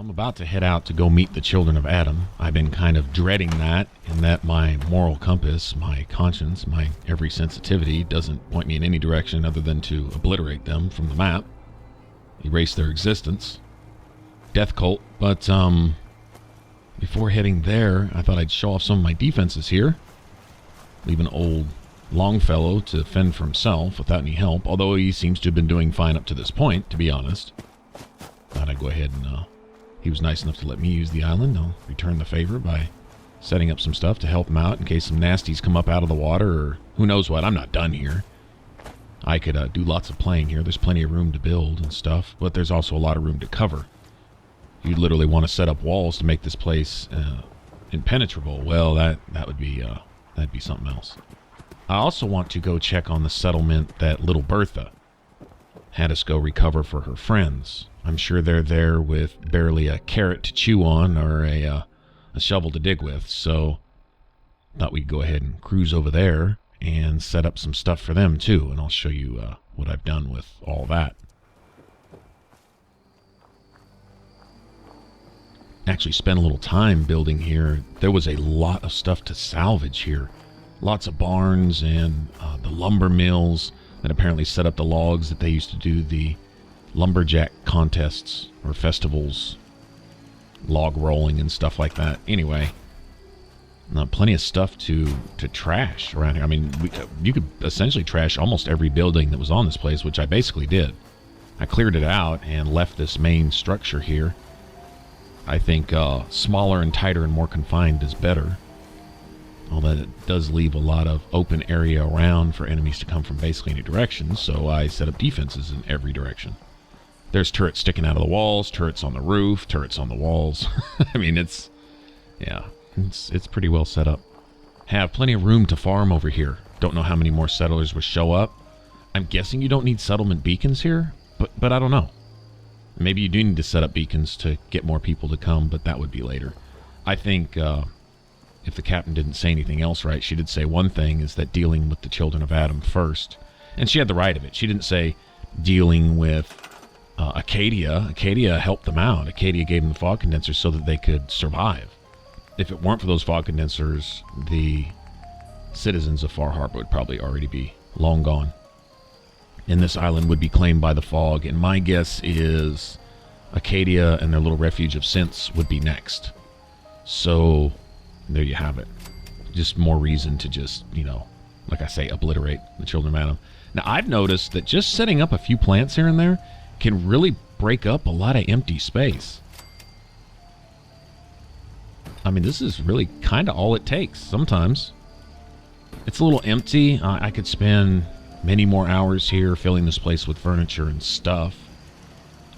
I'm about to head out to go meet the children of Adam. I've been kind of dreading that, in that my moral compass, my conscience, my every sensitivity doesn't point me in any direction other than to obliterate them from the map, erase their existence. Death cult. But before heading there, I thought I'd show off some of my defenses here. Leave an old Longfellow to fend for himself without any help, although he seems to have been doing fine up to this point, to be honest. Thought I'd go ahead and he was nice enough to let me use the island. I'll return the favor by setting up some stuff to help him out in case some nasties come up out of the water or who knows what. I'm not done here. I could do lots of playing here. There's plenty of room to build and stuff, but there's also a lot of room to cover. You literally want to set up walls to make this place impenetrable. Well, that would be that'd be something else. I also want to go check on the settlement that little Bertha had us go recover for her friends. I'm sure they're there with barely a carrot to chew on or a shovel to dig with, so thought we'd go ahead and cruise over there and set up some stuff for them too, and I'll show you what I've done with all that. Actually spent a little time building here. There was a lot of stuff to salvage here. Lots of barns and the lumber mills that apparently set up the logs that they used to do the lumberjack contests or festivals, log rolling and stuff like that. Anyway, plenty of stuff to trash around here. I mean, you could essentially trash almost every building that was on this place, which I basically did. I cleared it out and left this main structure here. I think smaller and tighter and more confined is better. Although it does leave a lot of open area around for enemies to come from basically any direction, so I set up defenses in every direction. There's turrets sticking out of the walls, turrets on the roof, turrets on the walls. I mean, it's pretty well set up. Have plenty of room to farm over here. Don't know how many more settlers will show up. I'm guessing you don't need settlement beacons here, but I don't know. Maybe you do need to set up beacons to get more people to come, but that would be later. I think if the captain didn't say anything else right, she did say one thing, is that dealing with the children of Adam first. And she had the right of it. She didn't say dealing with Acadia. Acadia helped them out. Acadia gave them the fog condensers so that they could survive. If it weren't for those fog condensers, the citizens of Far Harbor would probably already be long gone. And this island would be claimed by the fog. And my guess is Acadia and their little refuge of synths would be next. So there you have it. Just more reason to just, like I say, obliterate the children of Adam. Now, I've noticed that just setting up a few plants here and there can really break up a lot of empty space. I mean, this is really kind of all it takes sometimes. It's a little empty. I could spend many more hours here filling this place with furniture and stuff.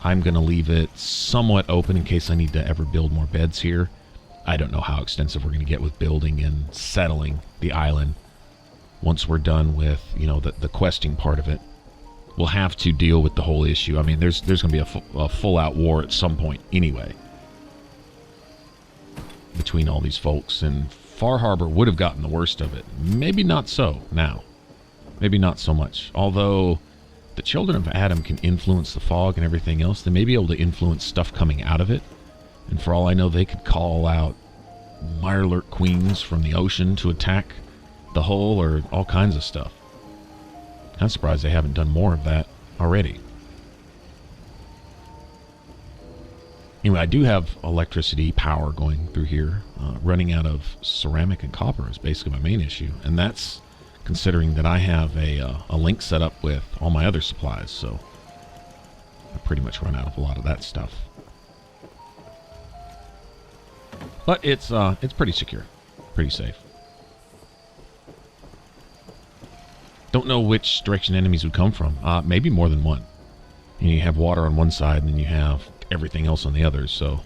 I'm going to leave it somewhat open in case I need to ever build more beds here. I don't know how extensive we're going to get with building and settling the island once we're done with, the questing part of it. We'll have to deal with the whole issue. I mean, there's going to be a full-out war at some point anyway between all these folks, and Far Harbor would have gotten the worst of it. Maybe not so now. Maybe not so much. Although the children of Adam can influence the fog and everything else, they may be able to influence stuff coming out of it. And for all I know, they could call out Mirelurk queens from the ocean to attack the hull or all kinds of stuff. I'm surprised they haven't done more of that already. Anyway, I do have electricity power going through here. Running out of ceramic and copper is basically my main issue. And that's considering that I have a link set up with all my other supplies. So I pretty much run out of a lot of that stuff. But it's pretty secure, pretty safe. Don't know which direction enemies would come from. Maybe more than one. You have water on one side, and then you have everything else on the other, so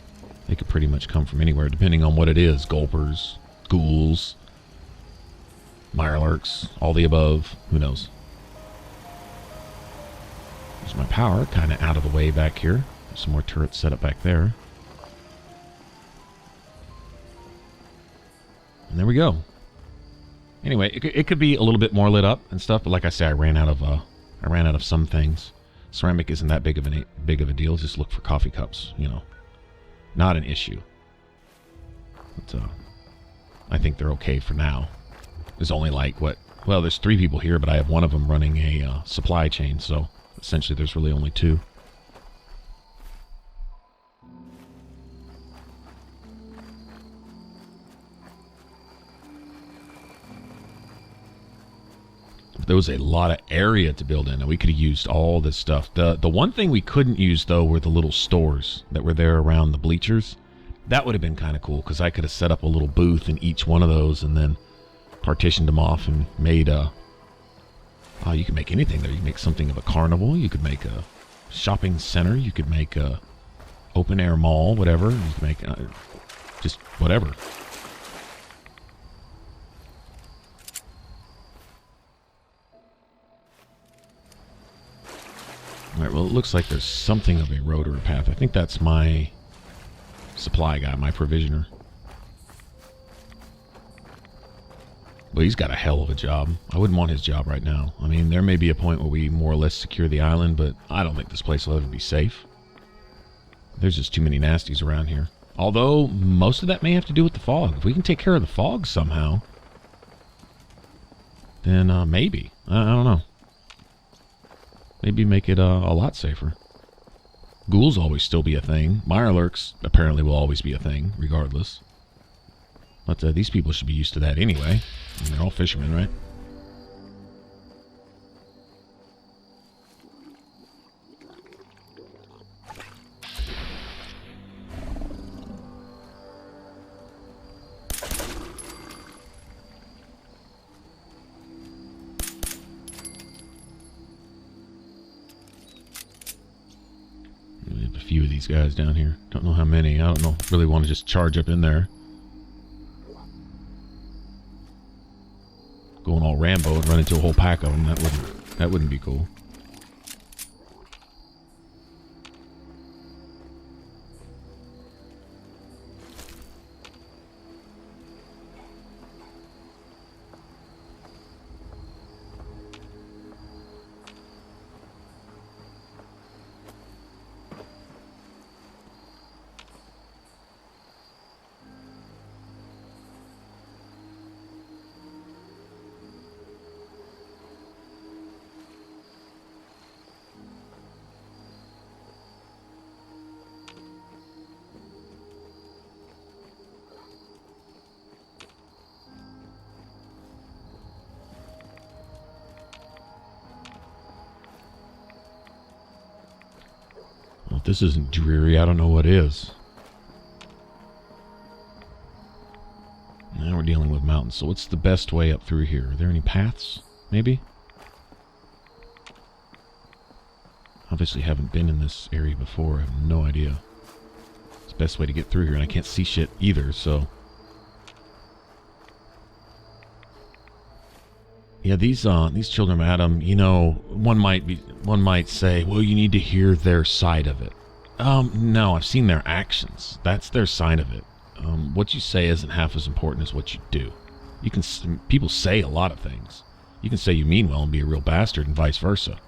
they could pretty much come from anywhere, depending on what it is. Gulpers, ghouls, Mirelurks, all the above. Who knows? There's my power, kind of out of the way back here. There's some more turrets set up back there. And there we go. Anyway, it could be a little bit more lit up and stuff, but like I say, I ran out of some things. Ceramic isn't that big of a deal. Just look for coffee cups, Not an issue. But, I think they're okay for now. There's only like, what? Well, there's 3 people here, but I have one of them running a supply chain, so essentially there's really only 2. There was a lot of area to build in, and we could have used all this stuff. The one thing we couldn't use, though, were the little stores that were there around the bleachers. That would have been kind of cool, because I could have set up a little booth in each one of those and then partitioned them off and made a... you could make anything there. You could make something of a carnival. You could make a shopping center. You could make a open-air mall, whatever. You could make just whatever. Alright, well, it looks like there's something of a road or a path. I think that's my supply guy, my provisioner. Well, he's got a hell of a job. I wouldn't want his job right now. I mean, there may be a point where we more or less secure the island, but I don't think this place will ever be safe. There's just too many nasties around here. Although, most of that may have to do with the fog. If we can take care of the fog somehow, then maybe. I don't know. Maybe make it a lot safer. Ghouls always still be a thing. Mirelurks apparently will always be a thing, regardless. But these people should be used to that anyway. I mean, they're all fishermen, right? We have a few of these guys down here. Don't know how many. I don't know. Really want to just charge up in there. Going all Rambo and run into a whole pack of them. That wouldn't be cool. Well, if this isn't dreary, I don't know what is. Now we're dealing with mountains, so what's the best way up through here? Are there any paths, maybe? Obviously haven't been in this area before, I have no idea. It's the best way to get through here, and I can't see shit either, so... Yeah, these children of Adam, you know, one might say, well, you need to hear their side of it. No, I've seen their actions. That's their side of it. What you say isn't half as important as what you do. People say a lot of things. You can say you mean well and be a real bastard, and vice versa.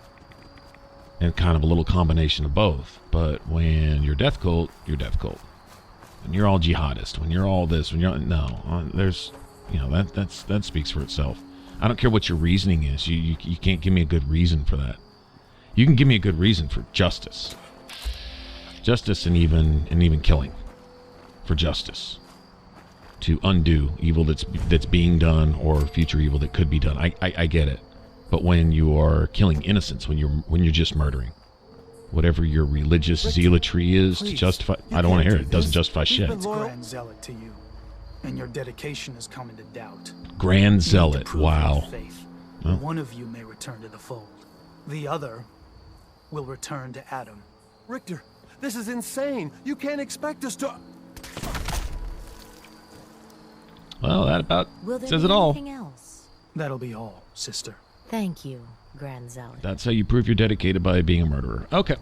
And kind of a little combination of both. But when you're death cult, you're death cult. When you're all jihadist, when you're all this, when you're there's, you know, that speaks for itself. I don't care what your reasoning is. You can't give me a good reason for that. You can give me a good reason for justice. Justice and even killing. For justice. To undo evil that's being done or future evil that could be done. I get it. But when you are killing innocents, when you're just murdering, whatever your religious zealotry is to justify, I don't want to hear it. It doesn't justify shit. It's grand zealot to you, and your dedication is coming to doubt. Grand zealot, wow. Well, one of you may return to the fold. The other will return to Adam. Richter, this is insane. You can't expect us to... Well, that about says it all. Else? That'll be all, sister. Thank you, Grand Zealot. That's how you prove you're dedicated, by being a murderer. Okay.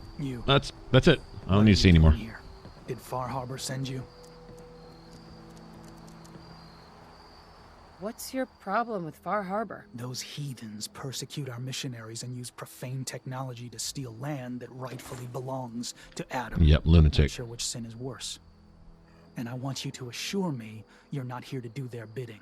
That's it. I don't need to see anymore. Here? Did Far Harbor send you? What's your problem with Far Harbor? Those heathens persecute our missionaries and use profane technology to steal land that rightfully belongs to Adam. Yep, lunatic. Not sure which sin is worse. And I want you to assure me you're not here to do their bidding.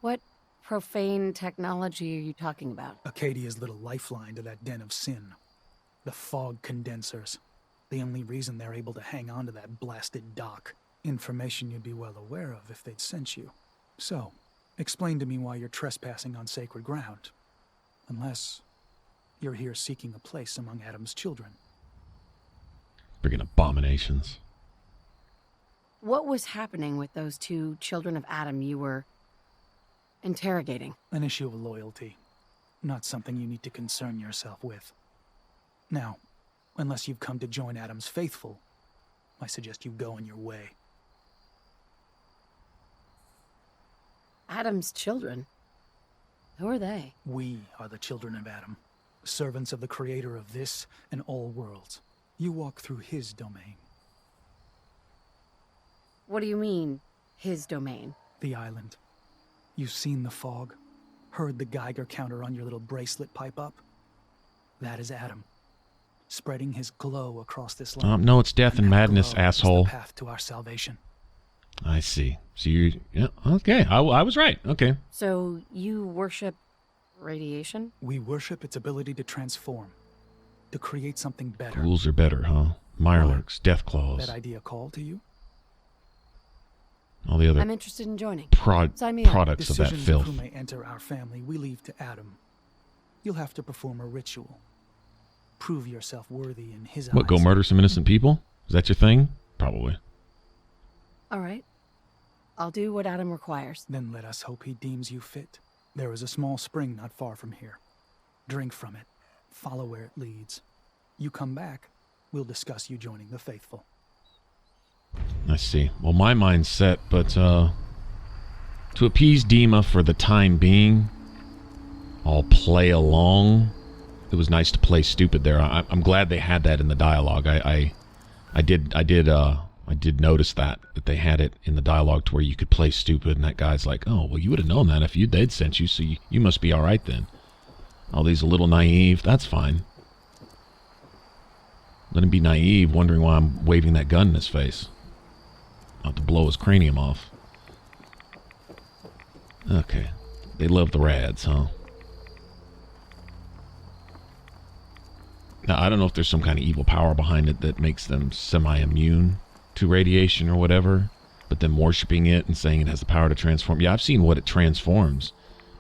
What profane technology are you talking about? Acadia's little lifeline to that den of sin. The fog condensers. The only reason they're able to hang on to that blasted dock. Information you'd be well aware of if they'd sent you. So, explain to me why you're trespassing on sacred ground. Unless you're here seeking a place among Adam's children. Friggin' abominations. What was happening with those two children of Adam you were interrogating? An issue of loyalty. Not something you need to concern yourself with. Now, unless you've come to join Adam's faithful, I suggest you go on your way. Adam's children? Who are they? We are the children of Adam, servants of the creator of this and all worlds. You walk through his domain. What do you mean, his domain? The island. You've seen the fog, heard the Geiger counter on your little bracelet pipe up? That is Adam, spreading his glow across this land. No, it's death and that madness, glow is asshole. the path to our salvation. I see. So you... Yeah, okay, I was right. Okay. So you worship radiation? We worship its ability to transform, to create something better. Ghouls are better, huh? Mirelurks, death claws, That idea call to you? all the other I'm interested in joining. Sign me up. products of that Decisions filth. who may enter our family we leave to Adam. You'll have to perform a ritual. Prove yourself worthy in his eyes. What, go murder some innocent people? Is that your thing? Probably. All right. I'll do what Adam requires. Then let us hope he deems you fit. There is a small spring not far from here. Drink from it. Follow where it leads. You come back, we'll discuss you joining the faithful. I see. Well, my mind's set, but to appease Dima for the time being, I'll play along. It was nice to play stupid there. I'm glad they had that in the dialogue. I did notice that they had it in the dialogue to where you could play stupid, and that guy's like, "Oh, well, you would have known that if they'd sent you, so you must be all right then." All these a little naive. That's fine. Let him be naive, wondering why I'm waving that gun in his face. Not to blow his cranium off. Okay. They love the rads, huh? Now, I don't know if there's some kind of evil power behind it that makes them semi-immune to radiation or whatever, but them worshipping it and saying it has the power to transform. Yeah, I've seen what it transforms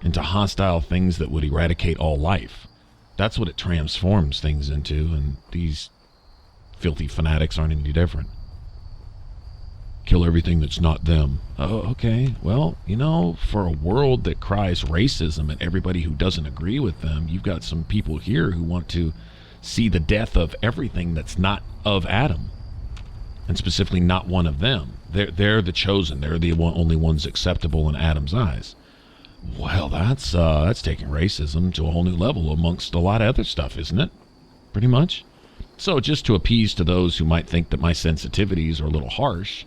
into, hostile things that would eradicate all life. That's what it transforms things into, and these filthy fanatics aren't any different. Kill everything that's not them. Oh, okay. Well, you know, for a world that cries racism at everybody who doesn't agree with them, you've got some people here who want to see the death of everything that's not of Adam, and specifically not one of them. They're the chosen. They're the only ones acceptable in Adam's eyes. Well, that's taking racism to a whole new level amongst a lot of other stuff, isn't it? Pretty much. So just to appease to those who might think that my sensitivities are a little harsh,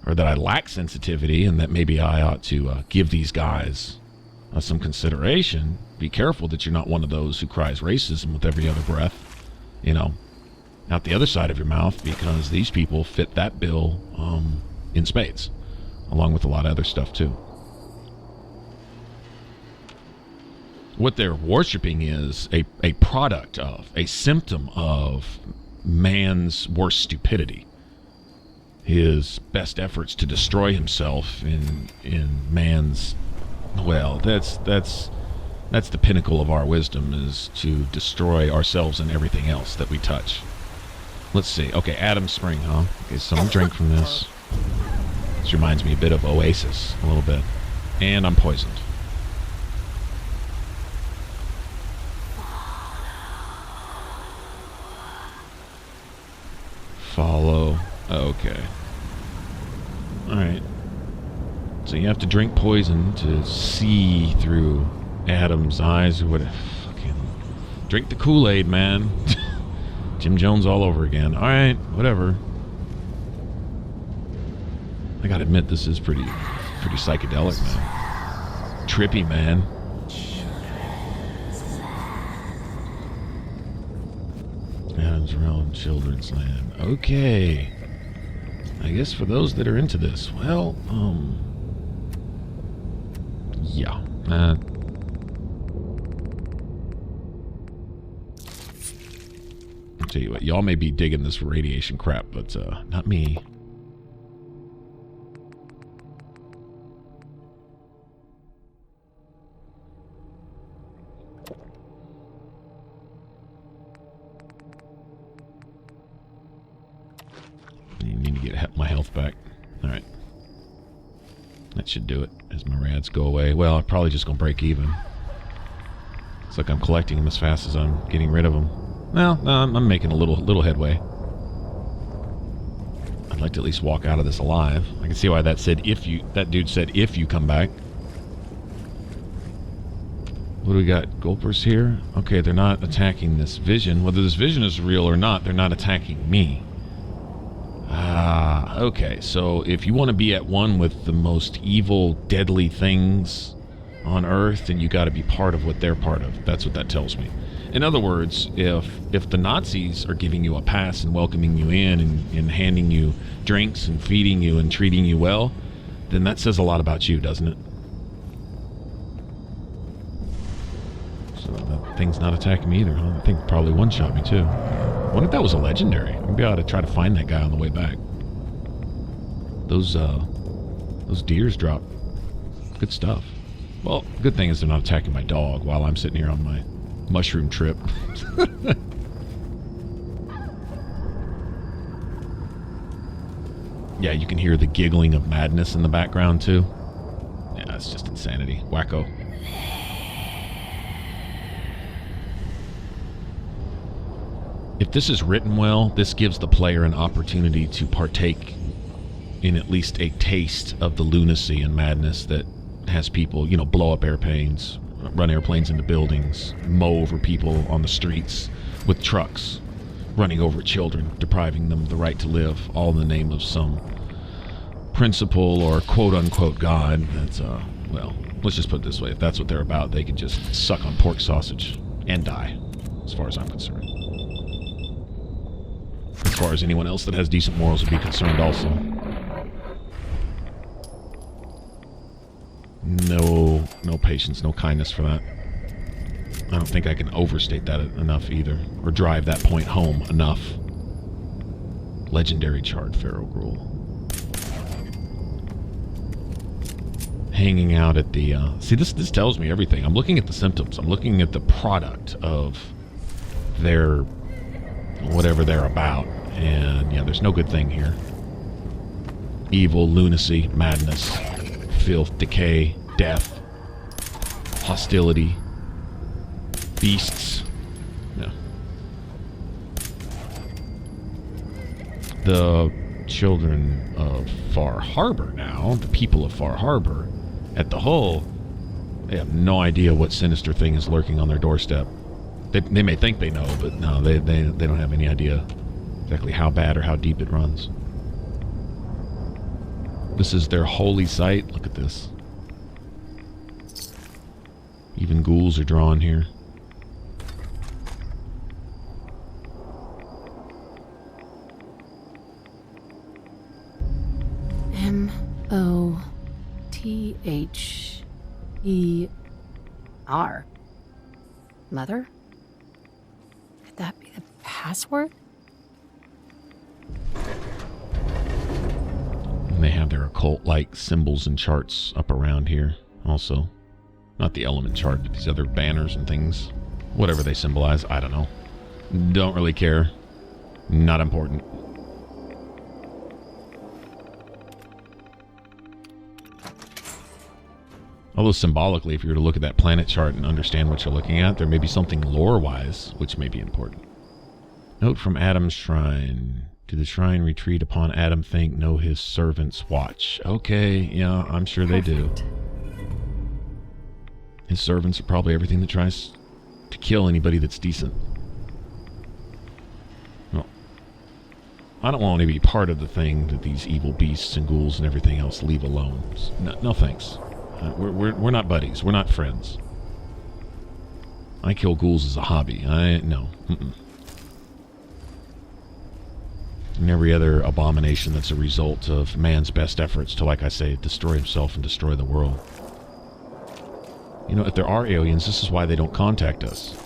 or that I lack sensitivity, and that maybe I ought to give these guys some consideration, be careful that you're not one of those who cries racism with every other breath, you know, out the other side of your mouth, because these people fit that bill in spades, along with a lot of other stuff too. What they're worshiping is a product of, a symptom of man's worst stupidity. His best efforts to destroy himself in man's, well, that's the pinnacle of our wisdom, is to destroy ourselves and everything else that we touch. Let's see. Okay, Adam's Spring, huh? Okay, so I'm gonna drink from this. This reminds me a bit of Oasis, a little bit. And I'm poisoned. Follow. Okay. Alright. So you have to drink poison to see through Adam's eyes, or what? Fucking drink the Kool-Aid, man. Jim Jones all over again. Alright, whatever. I gotta admit, this is pretty psychedelic, man. Trippy, man. Roams around children's land. Okay. I guess for those that are into this, well, yeah. I'll tell you what, y'all may be digging this radiation crap, but not me. You need to get my health back. Alright. That should do it as my rads go away. Well, I'm probably just going to break even. It's like I'm collecting them as fast as I'm getting rid of them. Well, no, I'm making a little headway. I'd like to at least walk out of this alive. I can see why that dude said if you come back. What do we got? Gulpers here? Okay, they're not attacking this vision. Whether this vision is real or not, they're not attacking me. Ah, okay. So if you want to be at one with the most evil, deadly things on Earth, then you got to be part of what they're part of. That's what that tells me. In other words, if the Nazis are giving you a pass and welcoming you in and handing you drinks and feeding you and treating you well, then that says a lot about you, doesn't it? So that thing's not attacking me either, huh? I think probably one-shot me too. I wonder if that was a legendary. Maybe I ought to try to find that guy on the way back. Those deers drop good stuff. Well, good thing is they're not attacking my dog while I'm sitting here on my mushroom trip. Yeah, you can hear the giggling of madness in the background too. Yeah, it's just insanity. Wacko. If this is written well, this gives the player an opportunity to partake in at least a taste of the lunacy and madness that has people, you know, blow up airplanes, run airplanes into buildings, mow over people on the streets with trucks, running over children, depriving them of the right to live, all in the name of some principle or quote-unquote God. That's, well, let's just put it this way. If that's what they're about, they can just suck on pork sausage and die, as far as I'm concerned. As far as anyone else that has decent morals would be concerned also. No patience, no kindness for that. I don't think I can overstate that enough either, or drive that point home enough. Legendary charred Pharaoh Gruel. Hanging out at the, see, this tells me everything. I'm looking at the symptoms. I'm looking at the product of their, whatever they're about. And, yeah, there's no good thing here. Evil, lunacy, madness, filth, decay, death, hostility, beasts. Yeah. The children of Far Harbor now, the people of Far Harbor, at the Hull, they have no idea what sinister thing is lurking on their doorstep. They may think they know, but no, they don't have any idea exactly how bad or how deep it runs. This is their holy site. Look at this. Even ghouls are drawn here. M-O-T-H-E-R. Mother? Could that be the password? And they have their occult-like symbols and charts up around here also. Not the element chart, but these other banners and things. Whatever they symbolize, I don't know. Don't really care. Not important. Although symbolically, if you were to look at that planet chart and understand what you're looking at, there may be something lore-wise which may be important. Note from Adam's shrine. Do the shrine retreat upon Adam think? No, his servants watch. Okay, yeah, I'm sure they do. His servants are probably everything that tries to kill anybody that's decent. Well, I don't want to be part of the thing that these evil beasts and ghouls and everything else leave alone. No thanks. We're not buddies. We're not friends. I kill ghouls as a hobby. No. And every other abomination that's a result of man's best efforts to, like I say, destroy himself and destroy the world. You know, if there are aliens, this is why they don't contact us.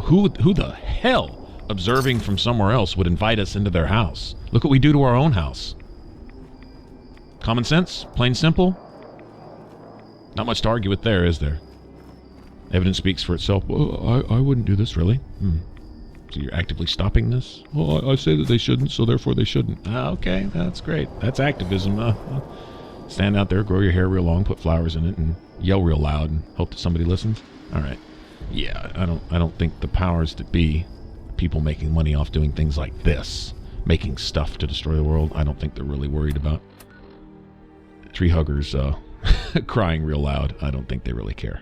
Who the hell, observing from somewhere else, would invite us into their house? Look what we do to our own house. Common sense? Plain simple? Not much to argue with there, is there? Evidence speaks for itself. Well, I wouldn't do this, really. So you're actively stopping this? Well, I say that they shouldn't, so therefore they shouldn't. Okay, that's great. That's activism. Stand out there, grow your hair real long, put flowers in it, and yell real loud, and hope that somebody listens. All right. Yeah, I don't think the powers that be, people making money off doing things like this, making stuff to destroy the world, I don't think they're really worried about. Tree huggers crying real loud, I don't think they really care.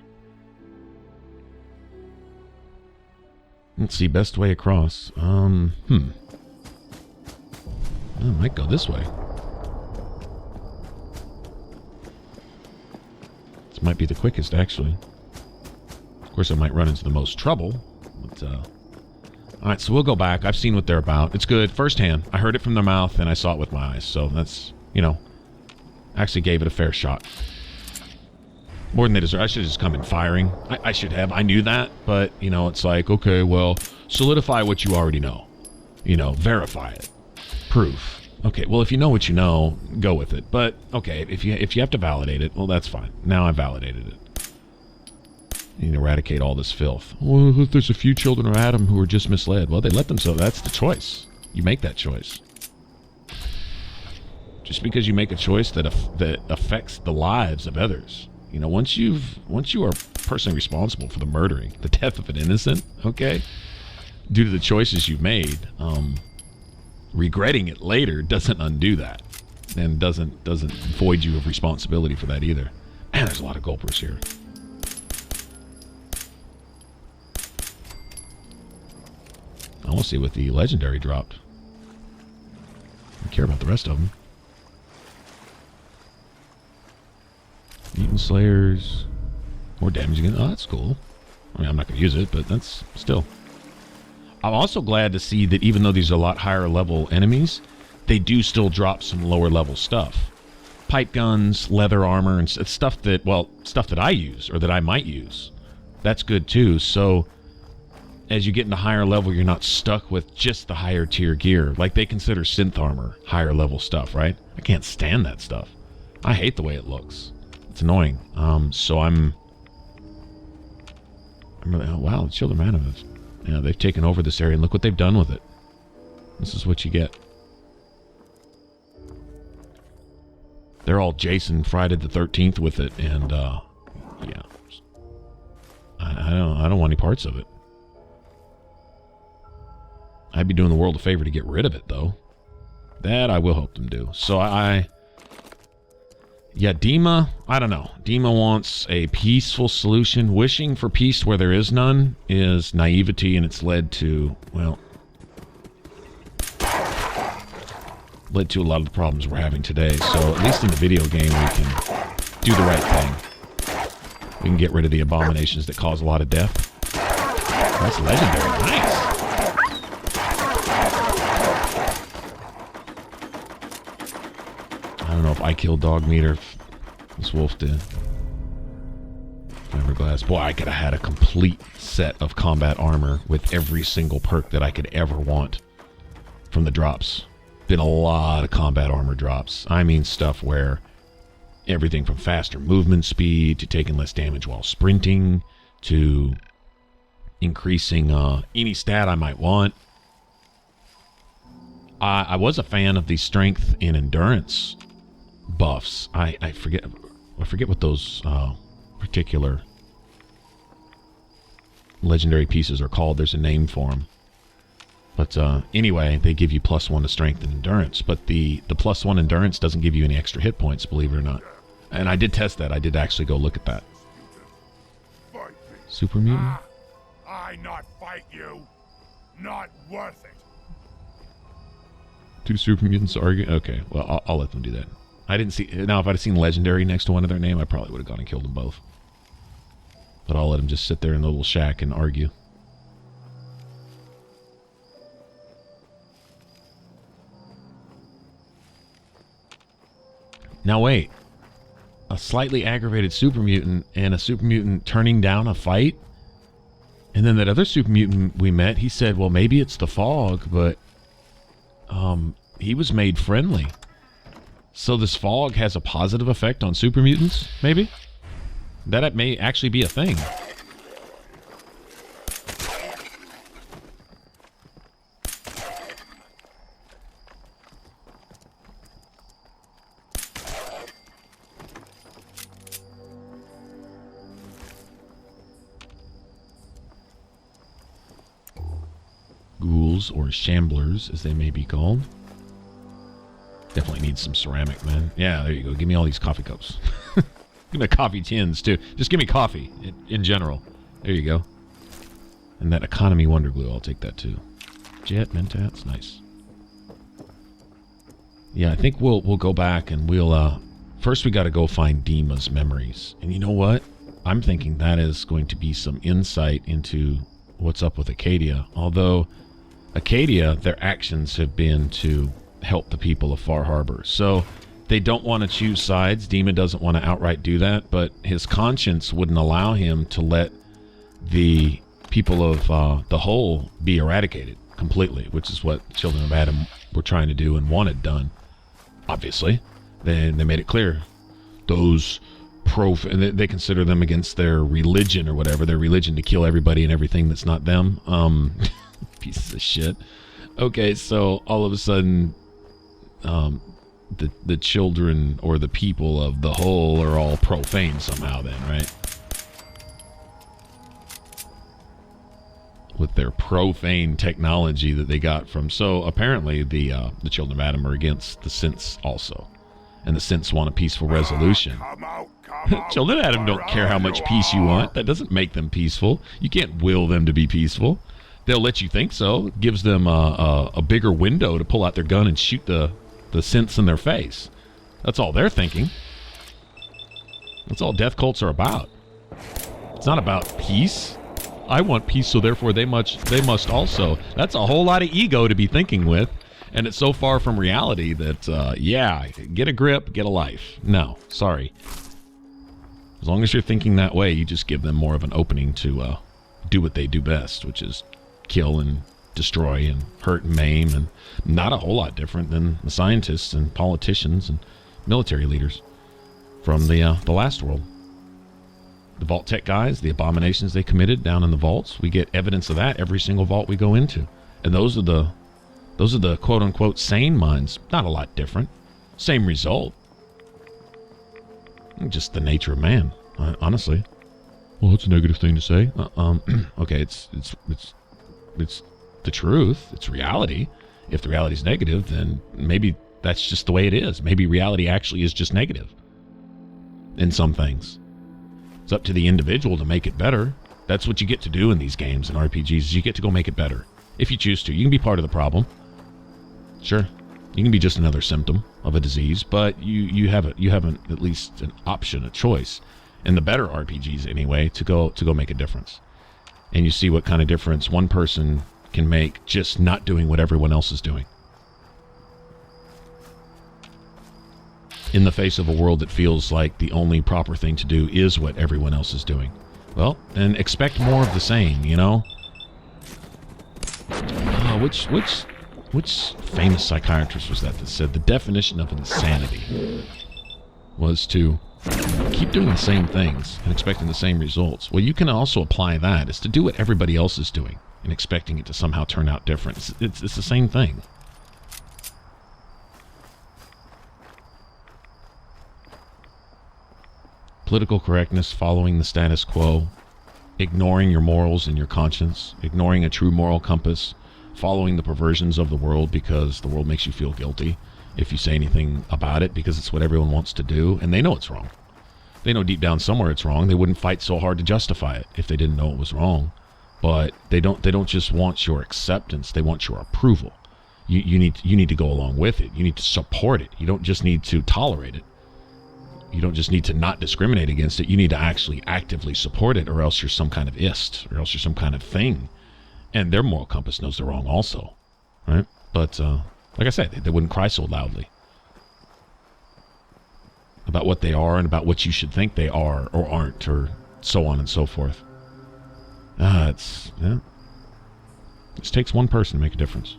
Let's see, best way across. I might go this way. This might be the quickest, actually. Of course, I might run into the most trouble. But, alright, so we'll go back. I've seen what they're about. It's good. Firsthand. I heard it from their mouth, and I saw it with my eyes. So that's, you know, actually gave it a fair shot. More than they deserve. I should have just come in firing. I should have. I knew that, but, you know, it's like, okay, well, solidify what you already know. You know, verify it. Proof. Okay, well, if you know what you know, go with it. But, okay, if you have to validate it, well, that's fine. Now I validated it. You need to eradicate all this filth. Well, if there's a few children of Adam who are just misled. Well, they let them so. That's the choice. You make that choice. Just because you make a choice that affects the lives of others. You know, once you are personally responsible for the murdering, the death of an innocent, okay, due to the choices you've made, regretting it later doesn't undo that, and doesn't void you of responsibility for that either. Man, there's a lot of gulpers here. I want to see what the legendary dropped. I don't care about the rest of them. Mutant Slayers. More damage again. Oh, that's cool. I mean, I'm not going to use it, but that's still. I'm also glad to see that even though these are a lot higher level enemies, they do still drop some lower level stuff. Pipe guns, leather armor, and stuff that, well, stuff that I use, or that I might use. That's good too. So, as you get into higher level, you're not stuck with just the higher tier gear. Like, they consider synth armor higher level stuff, right? I can't stand that stuff. I hate the way it looks. It's annoying. So I'm really, oh wow, the Children of Adam, yeah, they've taken over this area, and look what they've done with it. This is what you get. They're all Jason Friday the 13th with it, and yeah, I don't want any parts of it. I'd be doing the world a favor to get rid of it, though. That I will help them do. So yeah, Dima, I don't know. Dima wants a peaceful solution. Wishing for peace where there is none is naivety, and it's led to, well, led to a lot of the problems we're having today. So at least in the video game, we can do the right thing. We can get rid of the abominations that cause a lot of death. That's legendary. Nice. I don't know if I killed dog meat or if this wolf did. Fiberglass. Boy, I could have had a complete set of combat armor with every single perk that I could ever want from the drops. Been a lot of combat armor drops. I mean stuff where everything from faster movement speed to taking less damage while sprinting to increasing any stat I might want. I was a fan of the strength and endurance buffs. I forget what those particular legendary pieces are called. There's a name for them. But anyway, they give you +1 to strength and endurance. But the +1 endurance doesn't give you any extra hit points, believe it or not. And I did test that. I did actually go look at that. Super mutant? I not fight you. Not worth it. Two super mutants arguing. Okay, well, I'll let them do that. I didn't see. Now, if I'd have seen legendary next to one of their name, I probably would have gone and killed them both. But I'll let them just sit there in the little shack and argue. Now wait. A slightly aggravated super mutant and a super mutant turning down a fight? And then that other super mutant we met, he said, well, maybe it's the fog, but he was made friendly. So this fog has a positive effect on super mutants, maybe? That may actually be a thing. Ghouls, or shamblers, as they may be called. Definitely need some ceramic, man. Yeah, there you go. Give me all these coffee cups. Give me coffee tins, too. Just give me coffee, in general. There you go. And that economy wonder glue, I'll take that, too. Jet, mentats, nice. Yeah, I think we'll go back and we'll, first we gotta go find Dima's memories. And you know what? I'm thinking that is going to be some insight into what's up with Acadia. Although, Acadia, their actions have been to help the people of Far Harbor. So, they don't want to choose sides. Dima doesn't want to outright do that, but his conscience wouldn't allow him to let the people of the whole be eradicated completely, which is what the Children of Adam were trying to do and wanted done. Obviously, they made it clear. Those and they consider them against their religion or whatever, their religion to kill everybody and everything that's not them. Pieces of shit. Okay, so all of a sudden, the children or the people of the whole are all profane somehow then, right? With their profane technology that they got from... So apparently the Children of Adam are against the synths also. And the synths want a peaceful resolution. Come out. Children of Adam don't care how much peace you want. That doesn't make them peaceful. You can't will them to be peaceful. They'll let you think so. It gives them a bigger window to pull out their gun and shoot the synths in their face. That's all they're thinking. That's all death cults are about. It's not about peace. I want peace, so therefore they must also. That's a whole lot of ego to be thinking with, and it's so far from reality that, yeah, get a grip, get a life. No, sorry. As long as you're thinking that way, you just give them more of an opening to do what they do best, which is kill and destroy and hurt and maim, and not a whole lot different than the scientists and politicians and military leaders from the last world. The Vault Tech guys, the abominations they committed down in the vaults, we get evidence of that every single vault we go into. And those are the quote-unquote sane minds. Not a lot different. Same result. Just the nature of man, honestly. Well, that's a negative thing to say. Okay, it's the truth. It's reality. If the reality is negative, then maybe that's just the way it is. Maybe reality actually is just negative in some things. It's up to the individual to make it better. That's what you get to do in these games and RPGs. You get to go make it better. If you choose to. You can be part of the problem. Sure. You can be just another symptom of a disease, but you have at least an option, a choice, in the better RPGs anyway, to go make a difference. And you see what kind of difference one person can make just not doing what everyone else is doing. In the face of a world that feels like the only proper thing to do is what everyone else is doing. Well, then expect more of the same, you know? Which famous psychiatrist was that said the definition of insanity was to keep doing the same things and expecting the same results? Well, you can also apply that as to do what everybody else is doing and expecting it to somehow turn out different. It's the same thing. Political correctness, following the status quo, ignoring your morals and your conscience, ignoring a true moral compass, following the perversions of the world because the world makes you feel guilty if you say anything about it, because it's what everyone wants to do, and they know it's wrong. They know deep down somewhere it's wrong. They wouldn't fight so hard to justify it if they didn't know it was wrong. But they don't just want your acceptance, they want your approval. You need to go along with it. You need to support it. You don't just need to tolerate it. You don't just need to not discriminate against it. You need to actually actively support it, or else you're some kind of ist, or else you're some kind of thing. And their moral compass knows they're wrong also, right? But like I said, they wouldn't cry so loudly. about what they are and about what you should think they are or aren't, or so on and so forth. This takes one person to make a difference.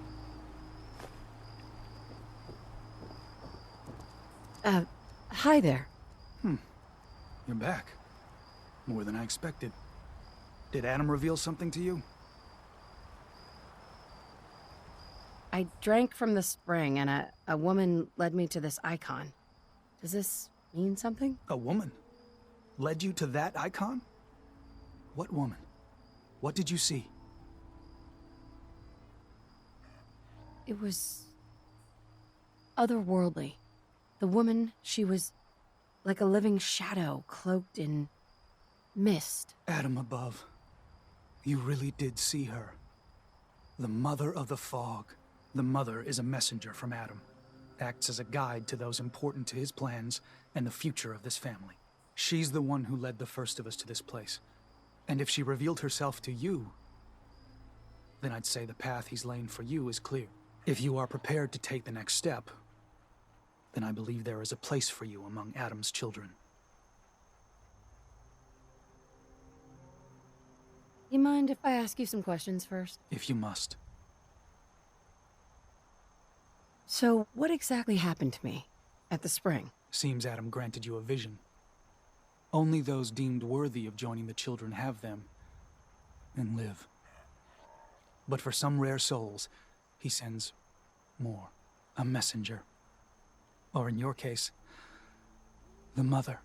Hi there. You're back. More than I expected. Did Adam reveal something to you? I drank from the spring, and a woman led me to this icon. Does this mean something? A woman? Led you to that icon? What woman? What did you see? It was otherworldly. The woman, she was like a living shadow cloaked in mist. Adam above. You really did see her. The Mother of the Fog. The Mother is a messenger from Adam. Acts as a guide to those important to his plans and the future of this family. She's the one who led the first of us to this place. And if she revealed herself to you, then I'd say the path he's laying for you is clear. If you are prepared to take the next step, then I believe there is a place for you among Adam's children. You mind if I ask you some questions first? If you must. So, what exactly happened to me at the spring? Seems Adam granted you a vision. Only those deemed worthy of joining the children have them and live. But for some rare souls, he sends more. A messenger. Or in your case, the Mother.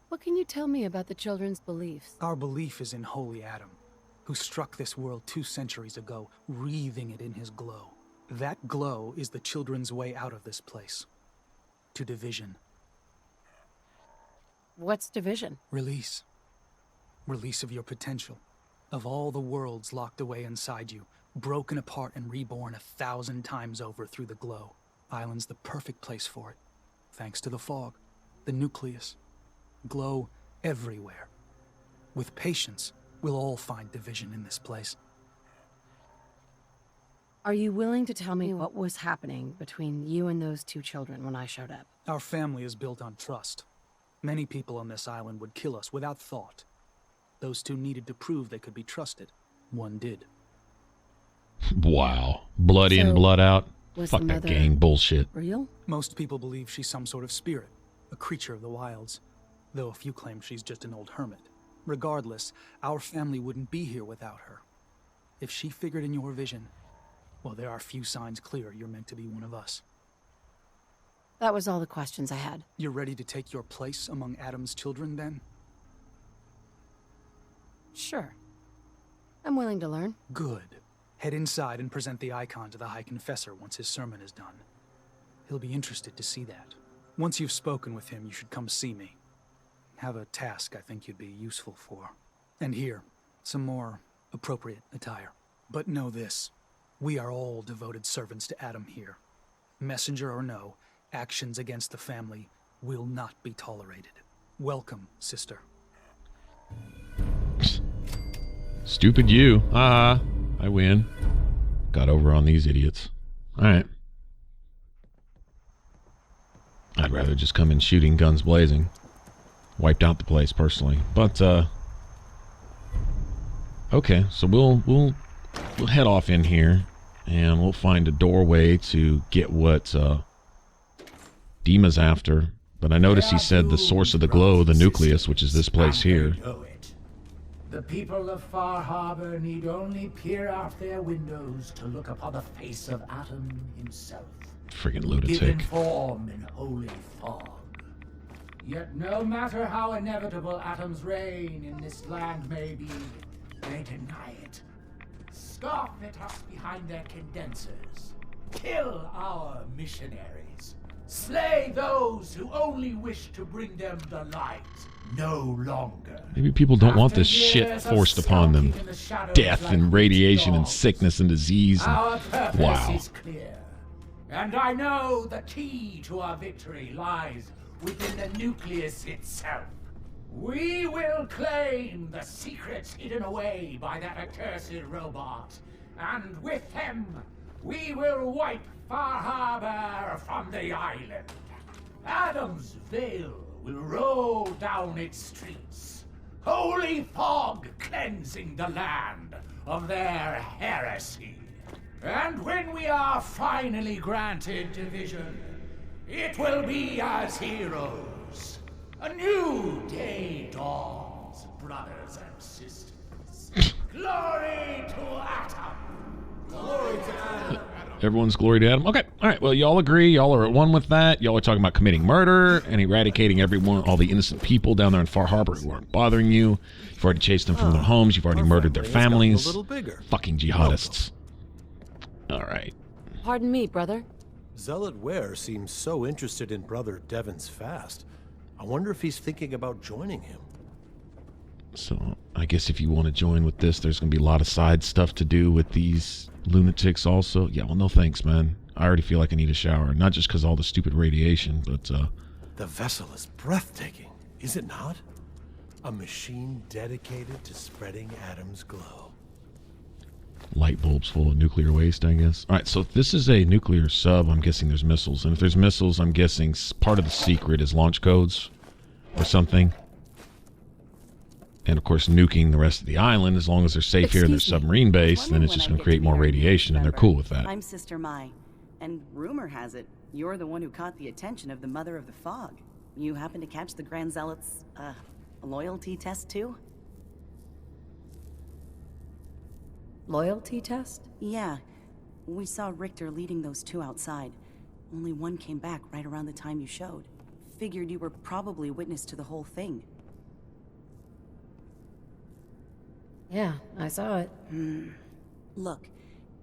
What can you tell me about the children's beliefs? Our belief is in Holy Adam, who struck this world 2 centuries ago, wreathing it in his glow. That glow is the children's way out of this place. To division. What's division? Release. Release of your potential. Of all the worlds locked away inside you, broken apart and reborn 1,000 times over through the glow. Island's the perfect place for it. Thanks to the fog, the nucleus. Glow everywhere. With patience, we'll all find division in this place. Are you willing to tell me what was happening between you and those 2 children when I showed up? Our family is built on trust. Many people on this island would kill us without thought. Those 2 needed to prove they could be trusted. One did. Wow. Blood in, blood out. Was Fuck the that mother gang bullshit. real? Most people believe she's some sort of spirit, a creature of the wilds, though a few claim she's just an old hermit. Regardless, our family wouldn't be here without her. If she figured in your vision, well, there are few signs clear you're meant to be one of us. That was all the questions I had. You're ready to take your place among Adam's children, then? Sure. I'm willing to learn. Good. Head inside and present the icon to the High Confessor once his sermon is done. He'll be interested to see that. Once you've spoken with him, you should come see me. Have a task I think you'd be useful for. And here, some more appropriate attire. But know this, we are all devoted servants to Adam here. Messenger or no, actions against the family will not be tolerated. Welcome, sister. Stupid you. I win. Got over on these idiots. Alright. I'd rather just come in shooting guns blazing. Wiped out the place personally. But okay, so we'll head off in here and we'll find a doorway to get what Dima's after. But I noticed he said the source of the glow, the nucleus, which is this place here. The people of Far Harbor need only peer out their windows to look upon the face of Adam himself. Friggin' Given lunatic. form in holy fog. Yet no matter how inevitable Adam's reign in this land may be, they deny it. Scoff at us behind their condensers. Kill our missionaries. Slay those who only wish to bring them the light. No longer. Maybe people don't want this After shit years of forced upon them. skulking in the shadows Death like and radiation and dogs, sickness and disease. Our purpose Wow. is clear. And I know the key to our victory lies within the nucleus itself. We will claim the secrets hidden away by that accursed robot. And with them, we will wipe far harbor from the island. Adam's veil will roll down its streets. Holy fog cleansing the land of their heresy. And when we are finally granted division, it will be as heroes. A new day dawns, brothers and sisters. Glory to Atom! Glory to Adam! Everyone's glory to Adam. Okay, all right. Well, y'all agree. Y'all are at one with that. Y'all are talking about committing murder and eradicating everyone, all the innocent people down there in Far Harbor who aren't bothering you. You've already chased them from their homes. You've already murdered their families. A little bigger. Fucking jihadists. All right. Pardon me, brother. Zealot Ware seems so interested in Brother Devin's fast. I wonder if he's thinking about joining him. So I guess if you want to join with this, there's going to be a lot of side stuff to do with these lunatics also. Yeah, well, no thanks, man. I already feel like I need a shower. Not just because all the stupid radiation, but The vessel is breathtaking, is it not? A machine dedicated to spreading Adam's glow. light bulbs full of nuclear waste, I guess. All right, so if this is a nuclear sub, I'm guessing there's missiles. And if there's missiles, I'm guessing part of the secret is launch codes or something. And, of course, nuking the rest of the island. As long as they're safe here in their submarine base, then it's just going to create more radiation, and they're cool with that. I'm Sister Mai, and rumor has it you're the one who caught the attention of the Mother of the Fog. You happen to catch the Grand Zealot's, loyalty test, too? Loyalty test? Yeah. We saw Richter leading those two outside. Only one came back right around the time you showed. Figured you were probably witness to the whole thing. Yeah, I saw it. Look,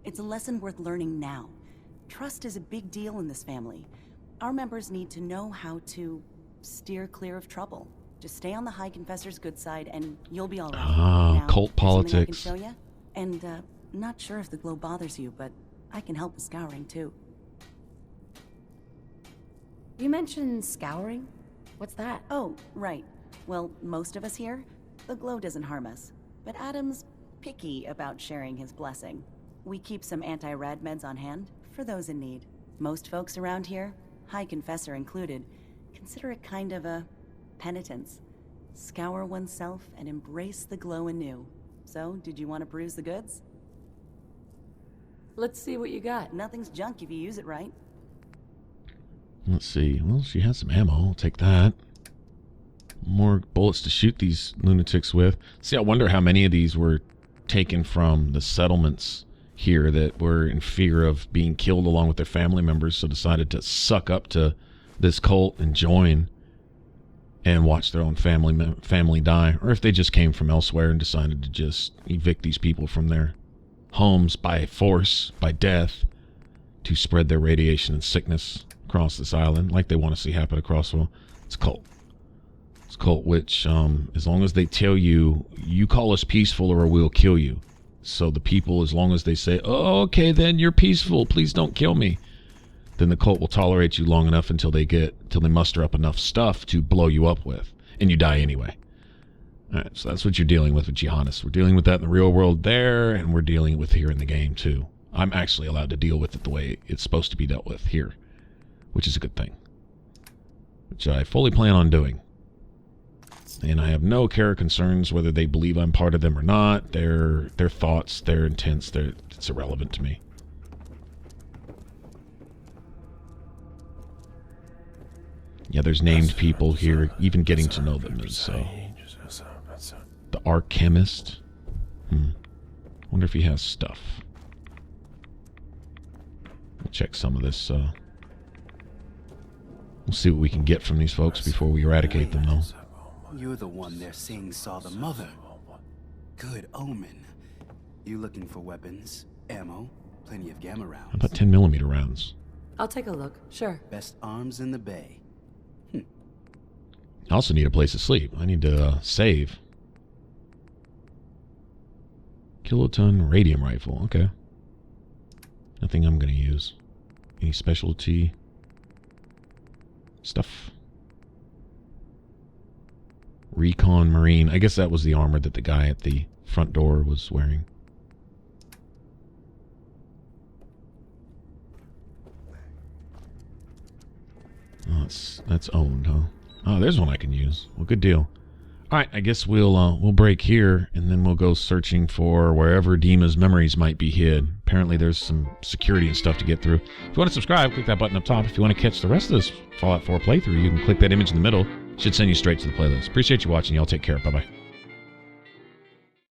it's a lesson worth learning now. Trust is a big deal in this family. Our members need to know how to steer clear of trouble. Just stay on the High Confessor's good side and you'll be all right. Now, cult politics. something I can show you? And, not sure if the glow bothers you, but I can help with scouring, too. You mentioned scouring? What's that? Oh, right. Well, most of us here, the glow doesn't harm us. But Adam's picky about sharing his blessing. We keep some anti-rad meds on hand for those in need. Most folks around here, High Confessor included, consider it kind of a penitence. Scour oneself and embrace the glow anew. So, did you want to peruse the goods? Let's see what you got. Nothing's junk if you use it right. Let's see. Well, she has some ammo. I'll take that. More bullets to shoot these lunatics with. See, I wonder how many of these were taken from the settlements here that were in fear of being killed along with their family members, so decided to suck up to this cult and join and watch their own family die. Or if they just came from elsewhere and decided to just evict these people from their homes by force, by death, to spread their radiation and sickness across this island, like they want to see happen across the world. It's a cult. It's a cult which, as long as they tell you, you call us peaceful or we'll kill you. So the people, as long as they say, oh, okay, then you're peaceful, please don't kill me, then the cult will tolerate you long enough until they muster up enough stuff to blow you up with, and you die anyway. All right, so that's what you're dealing with jihadists. We're dealing with that in the real world there, and we're dealing with here in the game too. I'm actually allowed to deal with it the way it's supposed to be dealt with here, which is a good thing, which I fully plan on doing. And I have no care or concerns whether they believe I'm part of them or not. Their thoughts, their intents, it's irrelevant to me. Yeah, there's named people here. Even getting to know them is so. The Alchemist. Wonder if he has stuff. We'll check some of this. We'll see what we can get from these folks before we eradicate them, though. You're the one they're saying saw the mother. Good omen. You looking for weapons, ammo, plenty of gamma rounds. How about 10mm rounds? I'll take a look. Sure. Best arms in the bay. I also need a place to sleep. I need to save. Kiloton radium rifle. Okay. Nothing I'm going to use. Any specialty stuff? Recon Marine. I guess that was the armor that the guy at the front door was wearing. That's owned, huh? Oh, there's one I can use. Well, good deal. All right, I guess we'll break here, and then we'll go searching for wherever Dima's memories might be hid. Apparently, there's some security and stuff to get through. If you want to subscribe, click that button up top. If you want to catch the rest of this Fallout 4 playthrough, you can click that image in the middle. It should send you straight to the playlist. Appreciate you watching. Y'all take care. Bye-bye.